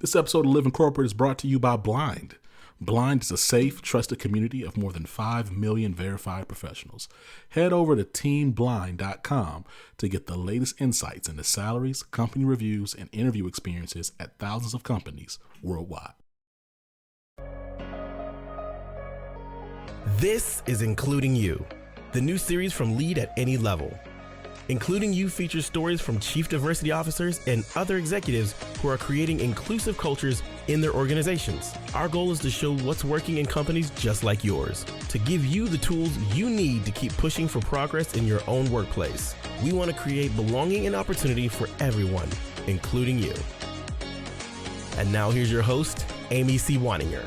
This episode of Living Corporate is brought to you by Blind. Blind is a safe, trusted community of more than 5 million verified professionals. Head over to teamblind.com to get the latest insights into salaries, company reviews, and interview experiences at thousands of companies worldwide. This is Including You, the new series from Lead at Any Level. Including You features stories from chief diversity officers and other executives who are creating inclusive cultures in their organizations. Our goal is to show what's working in companies just like yours, to give you the tools you need to keep pushing for progress in your own workplace. We want to create belonging and opportunity for everyone, including you. And now here's your host, Amy C. Waninger.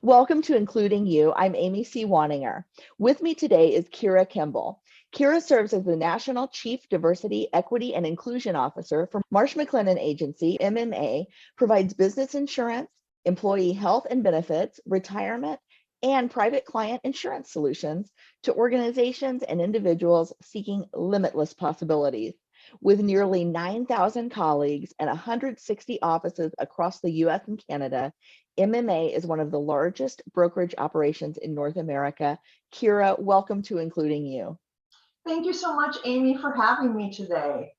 Welcome to Including You. I'm Amy C. Waninger. With me today is Kira Kimball. Kira serves as the National Chief Diversity, Equity, and Inclusion Officer for Marsh McLennan Agency, MMA, provides business insurance, employee health and benefits, retirement, and private client insurance solutions to organizations and individuals seeking limitless possibilities. With nearly 9,000 colleagues and 160 offices across the US and Canada, MMA is one of the largest brokerage operations in North America. Kira, welcome to Including You. Thank you so much, Amy, for having me today.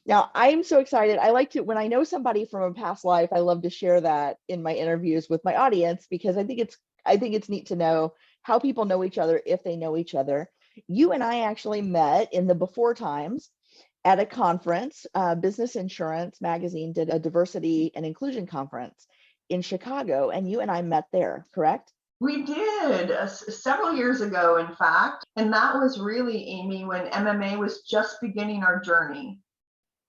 Now, I'm so excited. I like to, when I know somebody from a past life, I love to share that in my interviews with my audience because I think it's neat to know how people know each other if they know each other. You and I actually met in the before times at a conference. Business Insurance Magazine did a diversity and inclusion conference in Chicago, and you and I met there, correct? We did several years ago, in fact, and that was really, Amy, when MMA was just beginning our journey.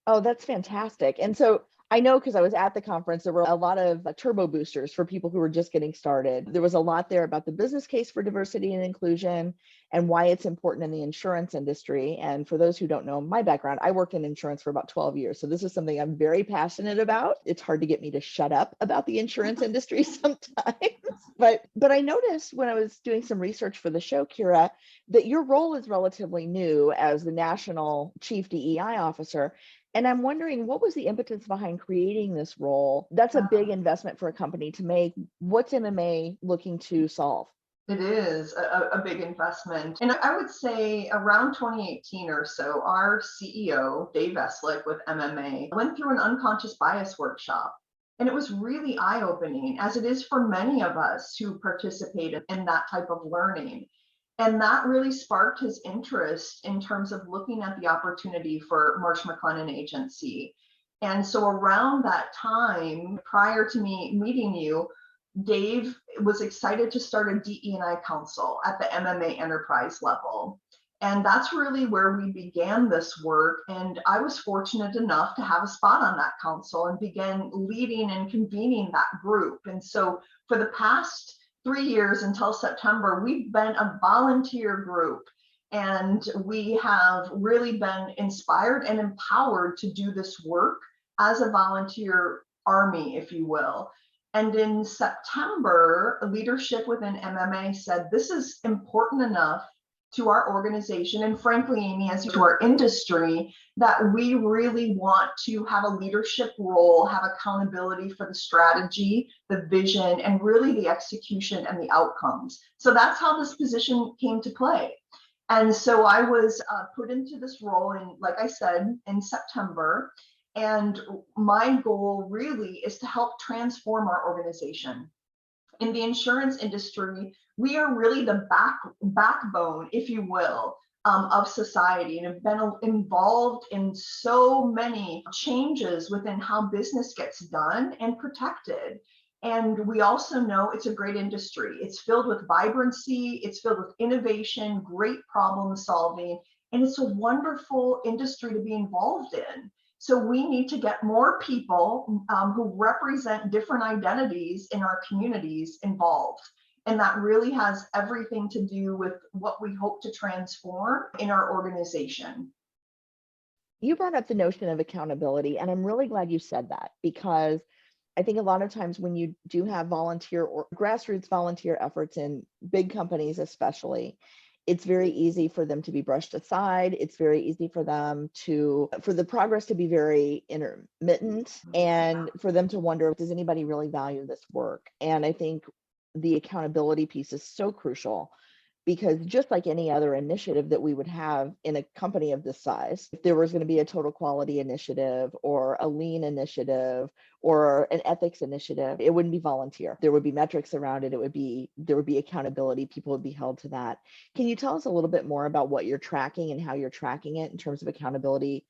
Oh, that's fantastic. And so I know because I was at the conference, there were a lot of turbo boosters for people who were just getting started. There was a lot there about the business case for diversity and inclusion and why it's important in the insurance industry. And for those who don't know my background, I worked in insurance for about 12 years. So this is something I'm very passionate about. It's hard to get me to shut up about the insurance industry sometimes. But I noticed when I was doing some research for the show, Kira, that your role is relatively new as the National Chief DEI Officer. And I'm wondering, what was the impetus behind creating this role? That's a big investment for a company to make. What's MMA looking to solve? It is a big investment. And I would say around 2018 or so, our CEO, Dave Eslick with MMA, went through an unconscious bias workshop. And it was really eye-opening, as it is for many of us who participate in that type of learning. And that really sparked his interest in terms of looking at the opportunity for Marsh McLennan Agency. And so around that time, prior to me meeting you, Dave was excited to start a DE&I council at the MMA enterprise level. And that's really where we began this work. And I was fortunate enough to have a spot on that council and began leading and convening that group. And so for the past 3 years until September, we've been a volunteer group, and we have really been inspired and empowered to do this work as a volunteer army, if you will. And in September, leadership within MMA said, this is important enough to our organization, and frankly, Amy, as to our industry, that we really want to have a leadership role, have accountability for the strategy, the vision, and really the execution and the outcomes. So that's how this position came to play. And so I was put into this role in, like I said, in September. And my goal really is to help transform our organization. In the insurance industry, we are really the backbone, if you will, of society, and have been involved in so many changes within how business gets done and protected. And we also know it's a great industry. It's filled with vibrancy, it's filled with innovation, great problem solving, and it's a wonderful industry to be involved in. So we need to get more people who represent different identities in our communities involved. And that really has everything to do with what we hope to transform in our organization. You brought up the notion of accountability, and I'm really glad you said that, because I think a lot of times when you do have volunteer or grassroots volunteer efforts in big companies especially, it's very easy for them to be brushed aside. It's very easy for them for the progress to be very intermittent, and for them to wonder, does anybody really value this work? And I think the accountability piece is so crucial, because just like any other initiative that we would have in a company of this size, if there was going to be a total quality initiative or a lean initiative or an ethics initiative, it wouldn't be volunteer. There would be metrics around it. There would be accountability. People would be held to that. Can you tell us a little bit more about what you're tracking and how you're tracking it in terms of accountability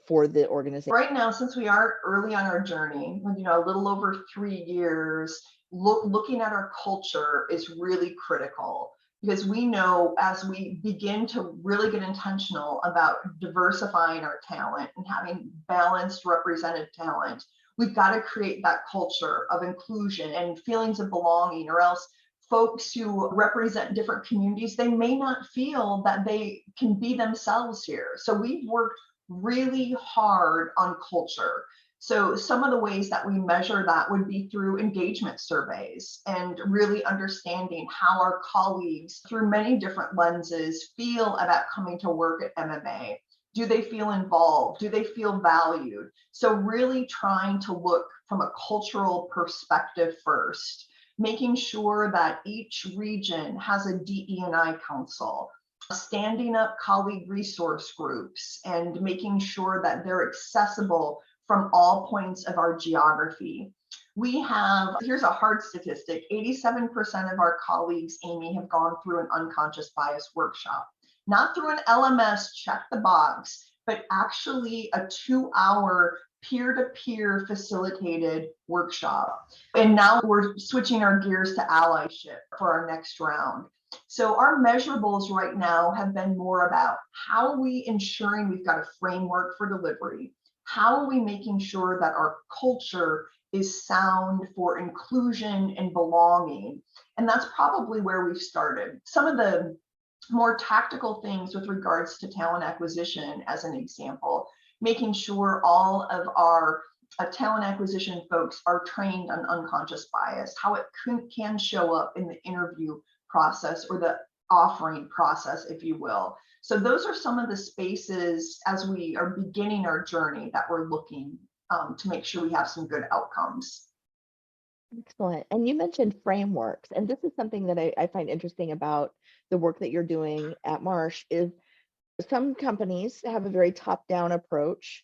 for the organization? Right now, since we are early on our journey, a little over 3 years, looking at our culture is really critical, because we know as we begin to really get intentional about diversifying our talent and having balanced represented talent, we've got to create that culture of inclusion and feelings of belonging, or else folks who represent different communities, they may not feel that they can be themselves here. So we've worked really hard on culture. So some of the ways that we measure that would be through engagement surveys and really understanding how our colleagues, through many different lenses, feel about coming to work at MMA. Do they feel involved? Do they feel valued? So really trying to look from a cultural perspective first, making sure that each region has a DE&I council, standing up colleague resource groups, and making sure that they're accessible from all points of our geography. Here's a hard statistic, 87% of our colleagues, Amy, have gone through an unconscious bias workshop. Not through an LMS, check the box, but actually a 2-hour peer-to-peer facilitated workshop. And now we're switching our gears to allyship for our next round. So our measurables right now have been more about how are we ensuring we've got a framework for delivery? How are we making sure that our culture is sound for inclusion and belonging? And that's probably where we've started. Some of the more tactical things with regards to talent acquisition, as an example, making sure all of our talent acquisition folks are trained on unconscious bias, how it can show up in the interview process or the offering process, if you will. So those are some of the spaces as we are beginning our journey that we're looking to make sure we have some good outcomes. Excellent. And you mentioned frameworks, and this is something that I find interesting about the work that you're doing at Marsh. Is some companies have a very top-down approach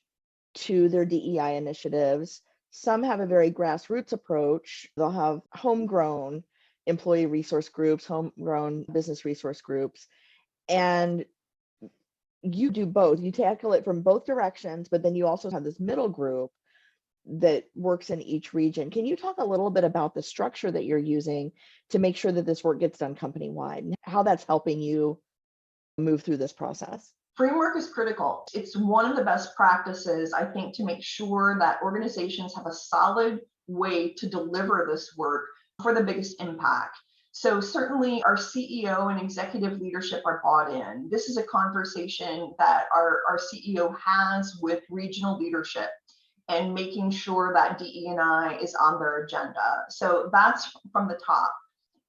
to their DEI initiatives. Some have a very grassroots approach. They'll have homegrown employee resource groups, homegrown business resource groups, and you do both. You tackle it from both directions, but then you also have this middle group that works in each region. Can you talk a little bit about the structure that you're using to make sure that this work gets done company-wide, and how that's helping you move through this process? Framework is critical. It's one of the best practices, I think, to make sure that organizations have a solid way to deliver this work for the biggest impact. So certainly our CEO and executive leadership are bought in. This is a conversation that our CEO has with regional leadership, and making sure that DE&I is on their agenda. So that's from the top.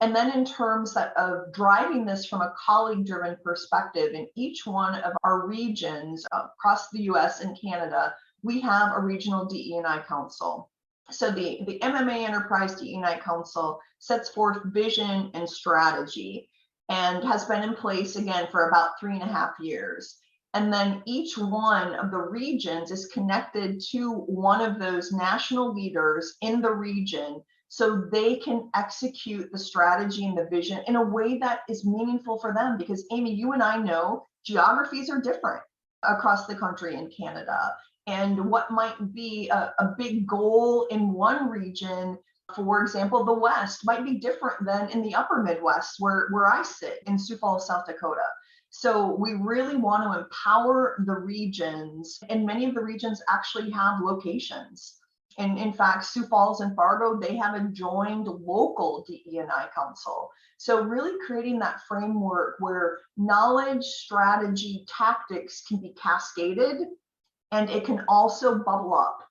And then in terms of driving this from a colleague-driven perspective, in each one of our regions across the US and Canada, we have a regional DE&I council. So the MMA Enterprise DE&I Council sets forth vision and strategy, and has been in place again for about 3.5 years. And then each one of the regions is connected to one of those national leaders in the region, so they can execute the strategy and the vision in a way that is meaningful for them. Because Amy, you and I know geographies are different across the country in Canada. And what might be a big goal in one region, for example, the West, might be different than in the upper Midwest, where I sit in Sioux Falls, South Dakota. So we really want to empower the regions, and many of the regions actually have locations. And in fact, Sioux Falls and Fargo, they have a joined local DE&I council. So really creating that framework where knowledge, strategy, tactics can be cascaded, and it can also bubble up.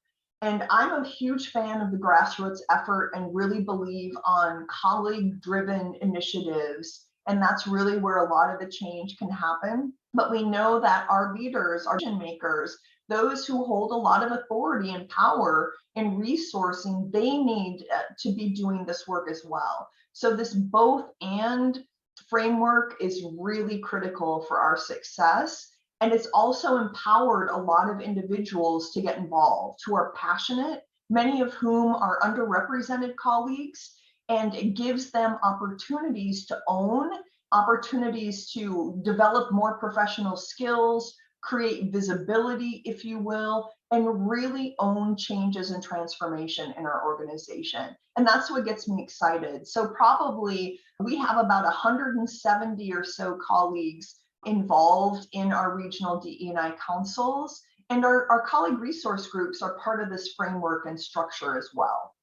And I'm a huge fan of the grassroots effort, and really believe on colleague-driven initiatives And that's really where a lot of the change can happen. But we know that our leaders, our decision makers, those who hold a lot of authority and power and resourcing, they need to be doing this work as well. So this both and framework is really critical for our success. And it's also empowered a lot of individuals to get involved who are passionate, many of whom are underrepresented colleagues, and it gives them opportunities to own, opportunities to develop more professional skills, create visibility, if you will, and really own changes and transformation in our organization. And that's what gets me excited. So probably we have about 170 or so colleagues involved in our regional DE&I councils, and our colleague resource groups are part of this framework and structure as well.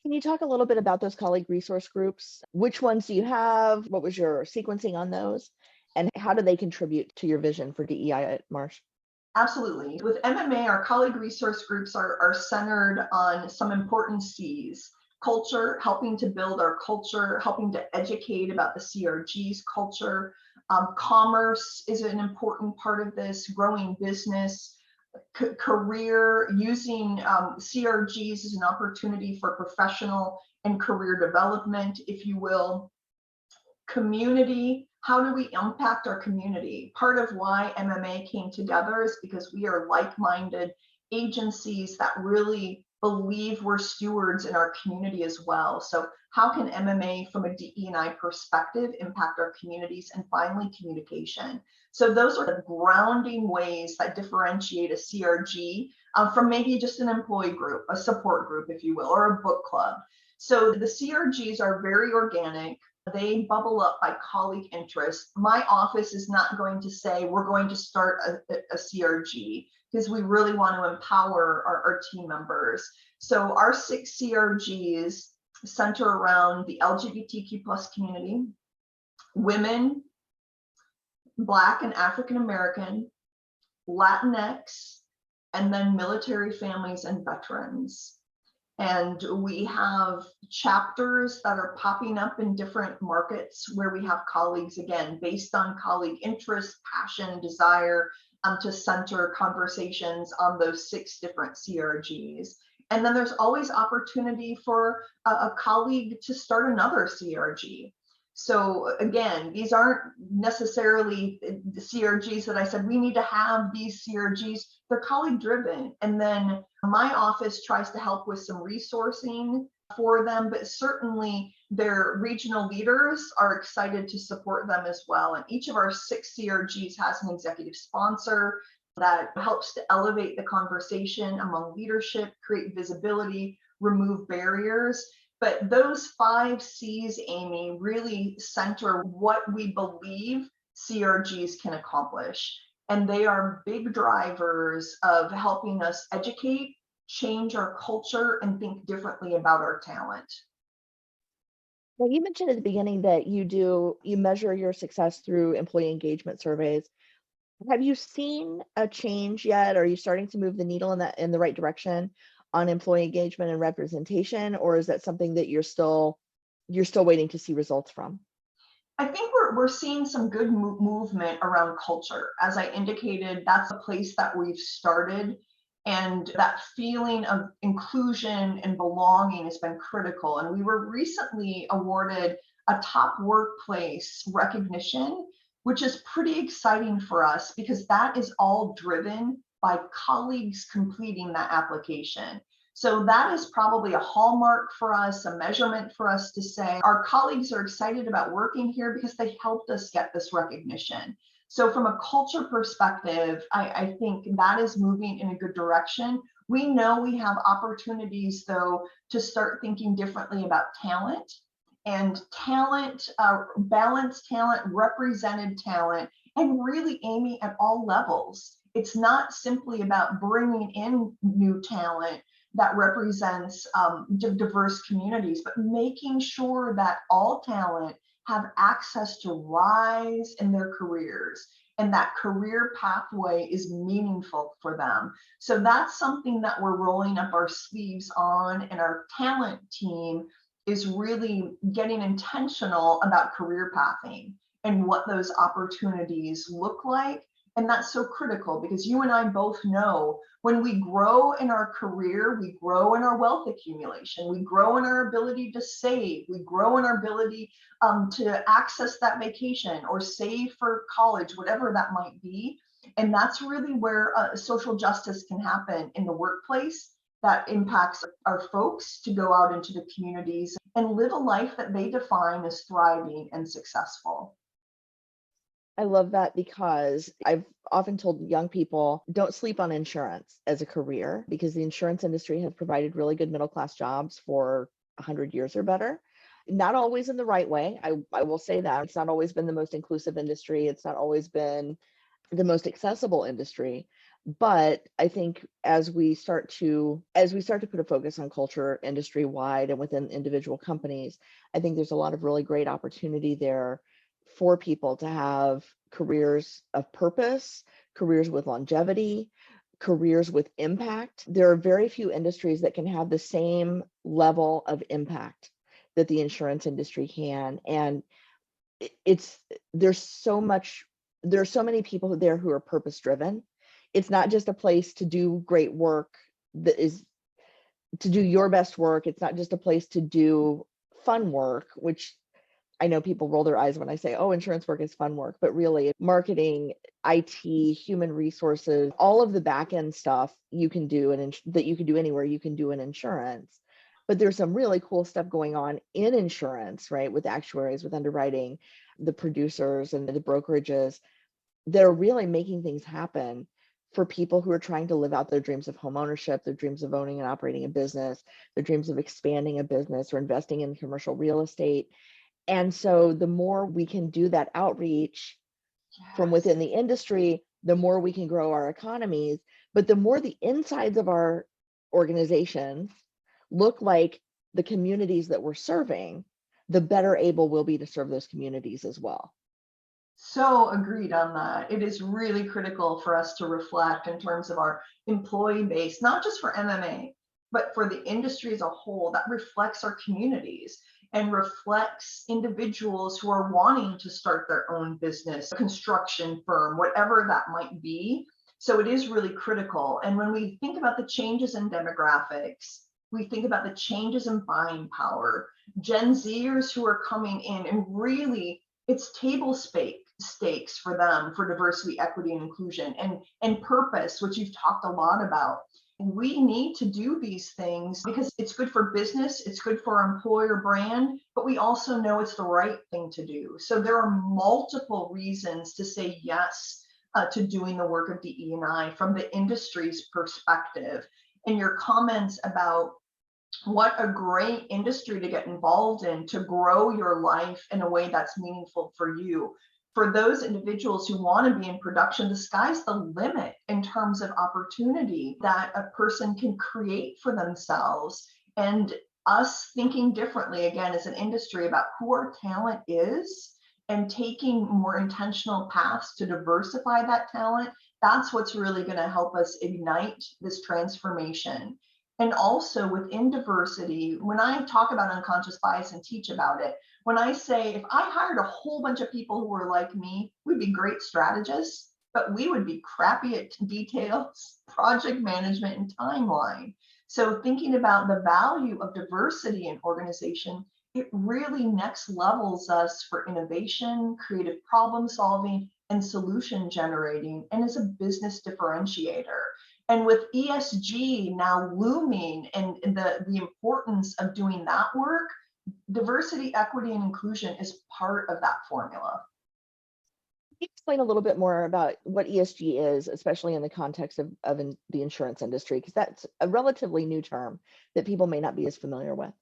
Can you talk a little bit about those colleague resource groups? Which ones do you have? What was your sequencing on those? And how do they contribute to your vision for DEI at Marsh? Absolutely. With MMA, our colleague resource groups are centered on some important C's. Culture, helping to build our culture, helping to educate about the CRG's culture. Commerce is an important part of this, growing business, career, using CRGs as an opportunity for professional and career development, if you will. Community, how do we impact our community? Part of why MMA came together is because we are like-minded agencies that really believe we're stewards in our community as well. So how can MMA from a DE&I perspective impact our communities? And finally, communication. So those are the grounding ways that differentiate a CRG from maybe just an employee group, a support group, if you will, or a book club. So the CRGs are very organic. They bubble up by colleague interest. My office is not going to say we're going to start a CRG, because we really want to empower our team members. So our 6 CRGs center around the LGBTQ+ community, women, Black and African American, Latinx, and then military families and veterans. And we have chapters that are popping up in different markets where we have colleagues, again, based on colleague interest, passion, desire, to center conversations on those 6 different CRGs. And then there's always opportunity for a colleague to start another CRG. So again, these aren't necessarily the CRGs that I said, we need to have these CRGs. They're colleague driven. And then my office tries to help with some resourcing for them, but certainly their regional leaders are excited to support them as well. And each of our 6 CRGs has an executive sponsor that helps to elevate the conversation among leadership, create visibility, remove barriers. But those 5 C's, Amy, really center what we believe CRGs can accomplish. And they are big drivers of helping us educate, change our culture, and think differently about our talent. Well, you mentioned at the beginning that you measure your success through employee engagement surveys. Have you seen a change yet? Are you starting to move the needle in the right direction on employee engagement and representation, or is that something that you're still waiting to see results from? I think we're seeing some good movement around culture. As I indicated, that's a place that we've started, and that feeling of inclusion and belonging has been critical. And we were recently awarded a top workplace recognition, which is pretty exciting for us because that is all driven by colleagues completing that application. So that is probably a hallmark for us, a measurement for us to say our colleagues are excited about working here because they helped us get this recognition. So from a culture perspective, I think that is moving in a good direction. We know we have opportunities, though, to start thinking differently about talent and balanced talent, represented talent, and really aiming at all levels. It's not simply about bringing in new talent that represents diverse communities, but making sure that all talent have access to rise in their careers and that career pathway is meaningful for them. So that's something that we're rolling up our sleeves on, and our talent team is really getting intentional about career pathing and what those opportunities look like. And that's so critical because you and I both know when we grow in our career, we grow in our wealth accumulation, we grow in our ability to save, we grow in our ability to access that vacation or save for college, whatever that might be. And that's really where social justice can happen in the workplace that impacts our folks to go out into the communities and live a life that they define as thriving and successful. I love that because I've often told young people, don't sleep on insurance as a career because the insurance industry has provided really good middle class jobs for 100 years or better. Not always in the right way. I will say that. It's not always been the most inclusive industry. It's not always been the most accessible industry. But I think as we start to put a focus on culture industry wide and within individual companies, I think there's a lot of really great opportunity there for people to have careers of purpose, careers with longevity, careers with impact. There are very few industries that can have the same level of impact that the insurance industry can. And there's so many people there who are purpose driven. It's not just a place to do great work, that is to do your best work. It's not just a place to do fun work, which I know people roll their eyes when I say, oh, insurance work is fun work, but really marketing, IT, human resources, all of the back end stuff you can do that you can do anywhere, you can do in insurance. But there's some really cool stuff going on in insurance, right? With actuaries, with underwriting, the producers and the brokerages that are really making things happen for people who are trying to live out their dreams of home ownership, their dreams of owning and operating a business, their dreams of expanding a business or investing in commercial real estate. And so the more we can do that outreach from within the industry, the more we can grow our economies, but the more the insides of our organizations look like the communities that we're serving, the better able we'll be to serve those communities as well. So agreed on that. It is really critical for us to reflect in terms of our employee base, not just for MMA, but for the industry as a whole, that reflects our communities and reflects individuals who are wanting to start their own business, a construction firm, whatever that might be. So it is really critical. And when we think about the changes in demographics, we think about the changes in buying power, Gen Zers who are coming in, and really it's table stakes for them for diversity, equity, and inclusion and purpose, which you've talked a lot about. We need to do these things because it's good for business, it's good for our employer brand, but we also know it's the right thing to do. So there are multiple reasons to say yes to doing the work of DE&I from the industry's perspective. And your comments about what a great industry to get involved in to grow your life in a way that's meaningful for you. For those individuals who want to be in production, the sky's the limit in terms of opportunity that a person can create for themselves. And us thinking differently, again, as an industry about who our talent is and taking more intentional paths to diversify that talent, that's what's really going to help us ignite this transformation. And also within diversity, when I talk about unconscious bias and teach about it, when I say if I hired a whole bunch of people who were like me, we'd be great strategists, but we would be crappy at details, project management, and timeline. So thinking about the value of diversity in organization, it really next levels us for innovation, creative problem solving, and solution generating, and is a business differentiator. And with ESG now looming and the importance of doing that work, diversity, equity, and inclusion is part of that formula. Can you explain a little bit more about what ESG is, especially in the context of the insurance industry? Because that's a relatively new term that people may not be as familiar with.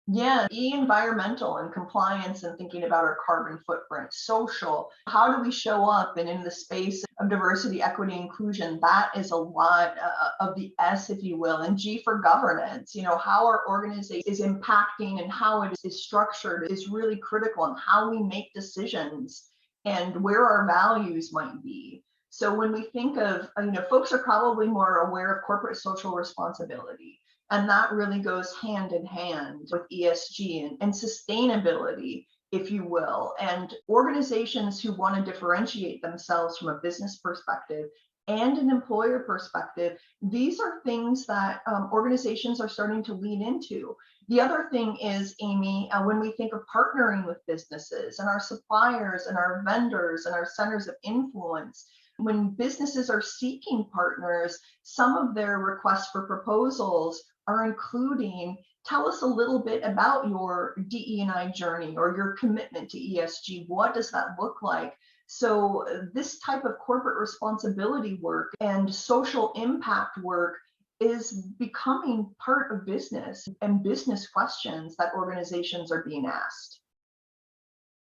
Yeah, environmental and compliance and thinking about our carbon footprint, social, how do we show up and in the space of diversity, equity, inclusion, that is a lot of the S, if you will, and G for governance, how our organization is impacting and how it is structured is really critical and how we make decisions and where our values might be. So when we think of, folks are probably more aware of corporate social responsibility. And that really goes hand in hand with ESG and sustainability, if you will. And organizations who want to differentiate themselves from a business perspective and an employer perspective, these are things that organizations are starting to lean into. The other thing is, Amy, when we think of partnering with businesses and our suppliers and our vendors and our centers of influence, when businesses are seeking partners, some of their requests for proposals are including, tell us a little bit about your DE&I journey or your commitment to ESG. What does that look like? So this type of corporate responsibility work and social impact work is becoming part of business and business questions that organizations are being asked.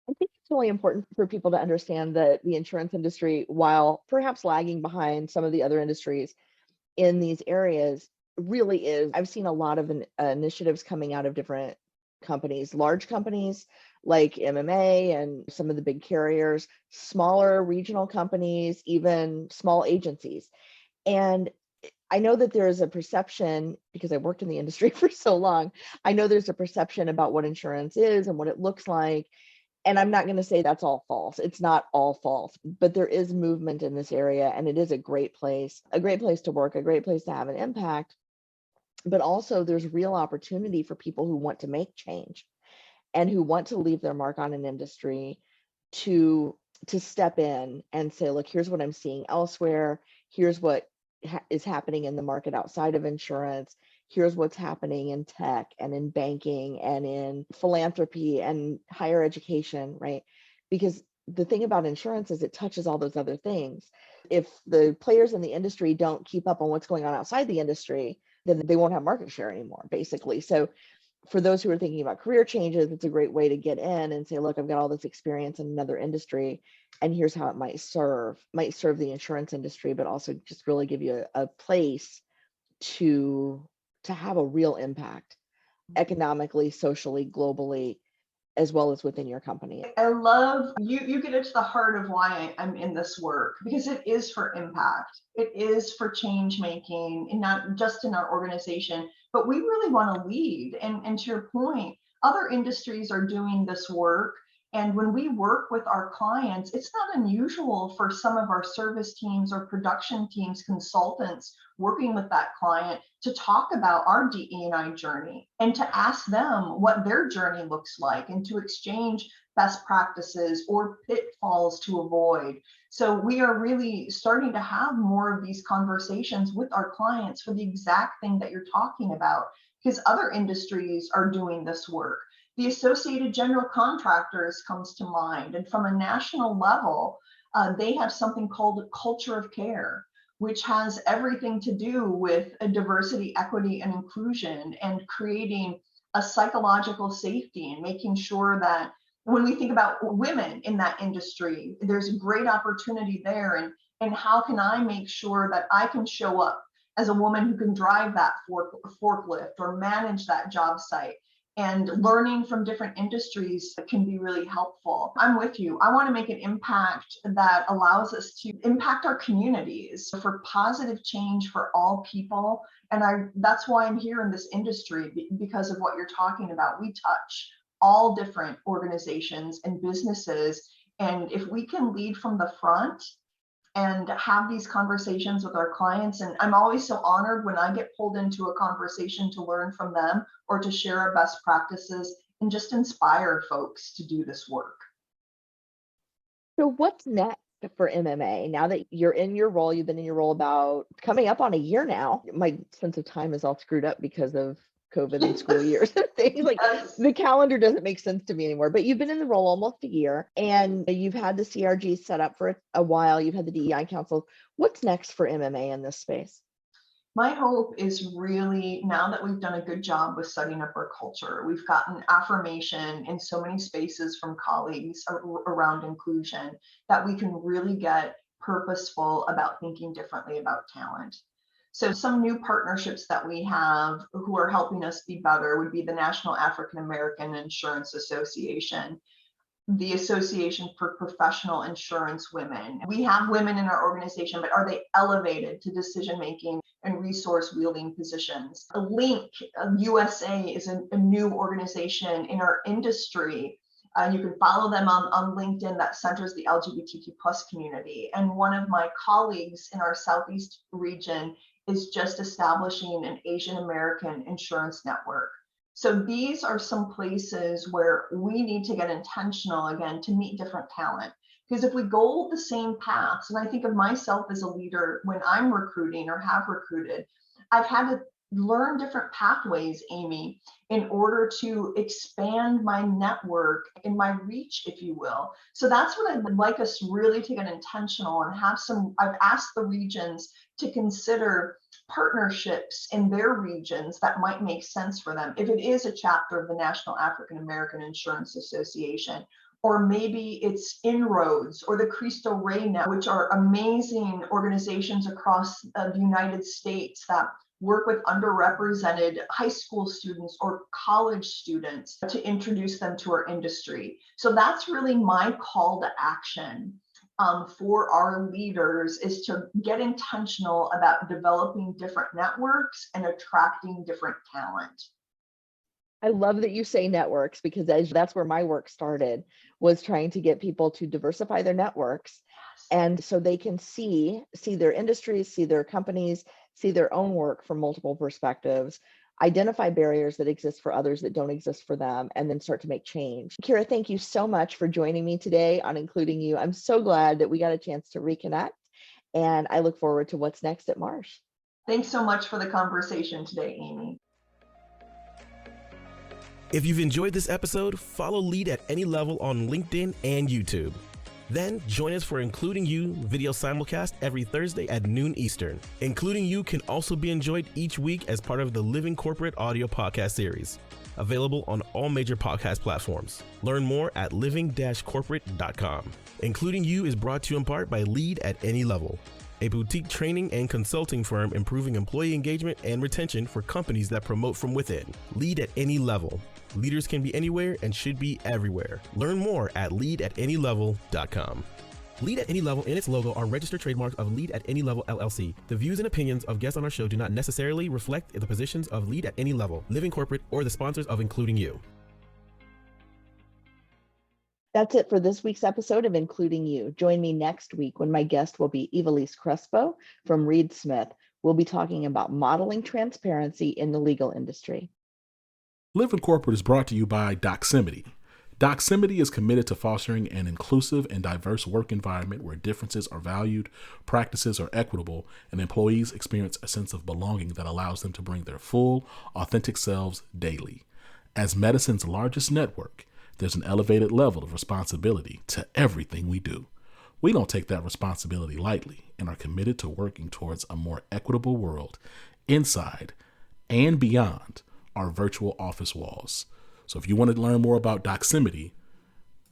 I think it's really important for people to understand that the insurance industry, while perhaps lagging behind some of the other industries in these areas, really is. I've seen a lot of initiatives coming out of different companies, large companies like MMA and some of the big carriers, smaller regional companies, even small agencies. And I know that there is a perception, because I worked in the industry for so long, I know there's a perception about what insurance is and what it looks like. And I'm not going to say that's all false. It's not all false, but there is movement in this area, and it is a great place to work, a great place to have an impact. But also there's real opportunity for people who want to make change and who want to leave their mark on an industry to step in and say, look, here's what I'm seeing elsewhere. Here's what is happening in the market outside of insurance. Here's what's happening in tech and in banking and in philanthropy and higher education, right? Because the thing about insurance is it touches all those other things. If the players in the industry don't keep up on what's going on outside the industry, then they won't have market share anymore, basically. So for those who are thinking about career changes, it's a great way to get in and say, look, I've got all this experience in another industry, and here's how it might serve the insurance industry, but also just really give you a place to have a real impact economically, socially, globally, as well as within your company. I love you get into the heart of why I'm in this work, because it is for impact. It is for change making, and not just in our organization, but we really want to lead. And to your point, other industries are doing this work. And when we work with our clients, it's not unusual for some of our service teams or production teams, consultants working with that client to talk about our DE&I journey and to ask them what their journey looks like and to exchange best practices or pitfalls to avoid. So we are really starting to have more of these conversations with our clients for the exact thing that you're talking about, because other industries are doing this work. The Associated General Contractors comes to mind. And from a national level, they have something called a culture of care, which has everything to do with a diversity, equity, and inclusion, and creating a psychological safety and making sure that when we think about women in that industry, there's a great opportunity there. And how can I make sure that I can show up as a woman who can drive that forklift or manage that job site? And learning from different industries can be really helpful. I'm with you. I want to make an impact that allows us to impact our communities for positive change for all people. And that's why I'm here in this industry, because of what you're talking about. We touch all different organizations and businesses. And if we can lead from the front and have these conversations with our clients. And I'm always so honored when I get pulled into a conversation to learn from them or to share our best practices and just inspire folks to do this work. So what's next for MMA? Now that you're in your role, you've been in your role about coming up on a year now. My sense of time is all screwed up because of COVID and school years and things. Like the calendar doesn't make sense to me anymore, but you've been in the role almost a year and you've had the CRG set up for a while. You've had the DEI Council. What's next for MMA in this space? My hope is really, now that we've done a good job with setting up our culture, we've gotten affirmation in so many spaces from colleagues around inclusion, that we can really get purposeful about thinking differently about talent. So some new partnerships that we have who are helping us be better would be the National African American Insurance Association. the Association for Professional Insurance Women. We have women in our organization, but are they elevated to decision-making and resource-wielding positions? Link USA is a new organization in our industry. You can follow them on LinkedIn that centers the LGBTQ plus community. And one of my colleagues in our Southeast region is just establishing an Asian American insurance network. So these are some places where we need to get intentional again to meet different talent. Because if we go the same paths, and I think of myself as a leader when I'm recruiting or have recruited, I've had to learn different pathways, Amy, in order to expand my network and my reach, if you will. So that's what I would like us really to get intentional and have some, I've asked the regions to consider partnerships in their regions that might make sense for them. If it is a chapter of the National African American Insurance Association, or maybe it's Inroads or the Cristo Rey Net, which are amazing organizations across the United States that work with underrepresented high school students or college students to introduce them to our industry. So that's really my call to action for our leaders, is to get intentional about developing different networks and attracting different talent. I love that you say networks, because that's where my work started, was trying to get people to diversify their networks. And so they can see their industries, see their companies, see their own work from multiple perspectives, identify barriers that exist for others that don't exist for them, and then start to make change. Kira, thank you so much for joining me today on Including You. I'm so glad that we got a chance to reconnect, and I look forward to what's next at Marsh. Thanks so much for the conversation today, Amy. If you've enjoyed this episode, follow Lead at Any Level on LinkedIn and YouTube. Then join us for Including You video simulcast every Thursday at noon Eastern. Including You can also be enjoyed each week as part of the Living Corporate audio podcast series, available on all major podcast platforms. Learn more at living-corporate.com. Including You is brought to you in part by Lead at Any Level, a boutique training and consulting firm improving employee engagement and retention for companies that promote from within. Lead at Any Level. Leaders can be anywhere and should be everywhere. Learn more at leadatanylevel.com. Lead at Any Level and its logo are registered trademarks of Lead at Any Level LLC. The views and opinions of guests on our show do not necessarily reflect the positions of Lead at Any Level, Living Corporate, or the sponsors of Including You. That's it for this week's episode of Including You. Join me next week when my guest will be Evelise Crespo from Reed Smith. We'll be talking about modeling transparency in the legal industry. Living Corporate is brought to you by Doximity. Doximity is committed to fostering an inclusive and diverse work environment where differences are valued, practices are equitable, and employees experience a sense of belonging that allows them to bring their full, authentic selves daily. As medicine's largest network, there's an elevated level of responsibility to everything we do. We don't take that responsibility lightly and are committed to working towards a more equitable world inside and beyond our virtual office walls. So if you want to learn more about Doximity,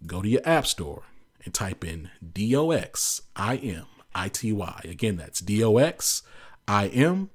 go to your app store and type in DOXIMITY. Again, that's DOXIMITY.